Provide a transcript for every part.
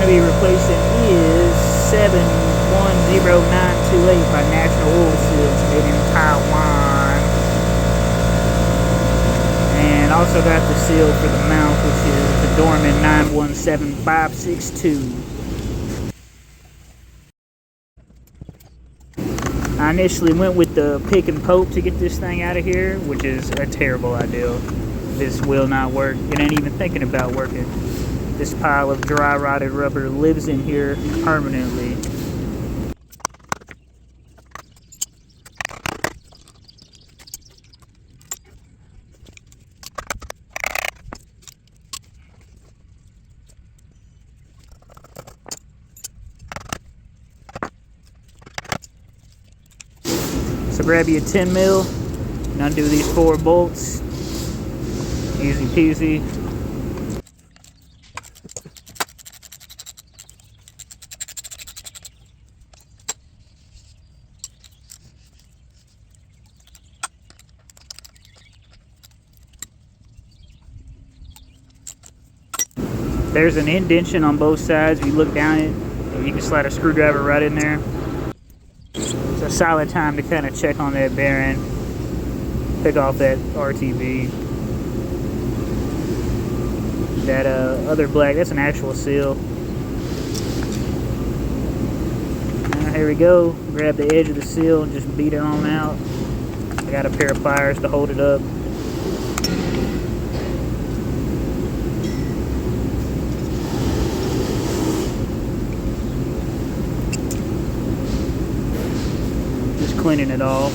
to be replacing is 710928 by National Oil Seals, made in Taiwan. And also got the seal for the mount, which is the Dorman 917562. I initially went with the pick and poke to get this thing out of here, which is a terrible idea. This will not work. It ain't even thinking about working. This pile of dry rotted rubber lives in here permanently. So grab you a 10 mil and undo these 4 bolts. Easy peasy. There's an indentation on both sides. If you look down it, you can slide a screwdriver right in there. It's a solid time to kind of check on that bearing, pick off that RTB. That other black, that's an actual seal. Here we go. Grab the edge of the seal and just beat it on out. I got a pair of pliers to hold it up. Cleaning it off.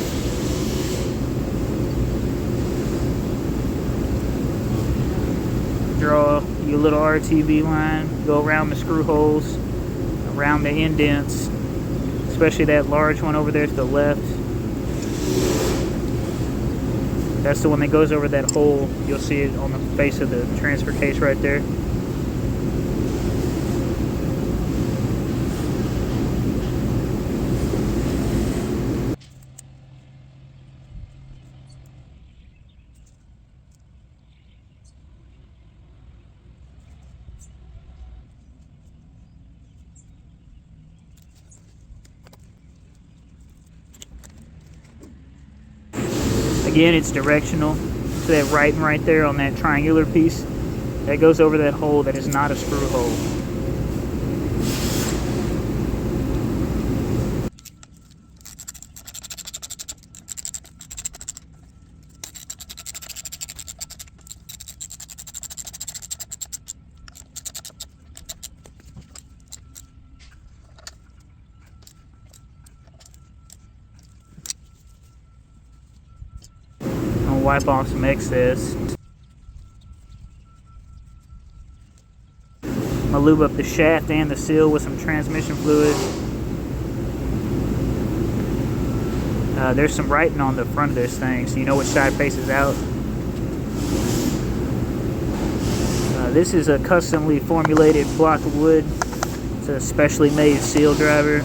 Draw your little RTB line, go around the screw holes, around the indents, especially that large one over there to the left. That's the one that goes over that hole. You'll see it on the face of the transfer case right there. Again, it's directional. So that writing right there on that triangular piece, that goes over that hole that is not a screw hole. Wipe off some excess. I'm gonna lube up the shaft and the seal with some transmission fluid. There's some writing on the front of this thing, so you know which side faces out. This is a customly formulated block of wood. It's a specially made seal driver.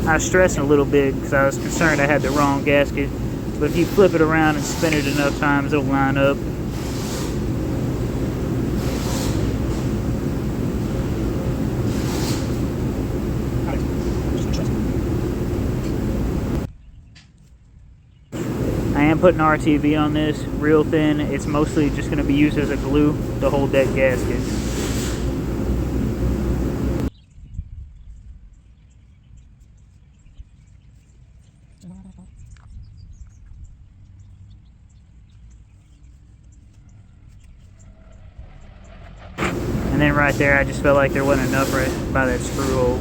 I was stressing a little bit because I was concerned I had the wrong gasket, but if you flip it around and spin it enough times, it'll line up. I am putting RTV on this, real thin. It's mostly just going to be used as a glue to hold that gasket. And then right there, I just felt like there wasn't enough right by that screw hole.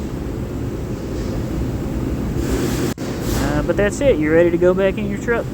But that's it. You're ready to go back in your truck.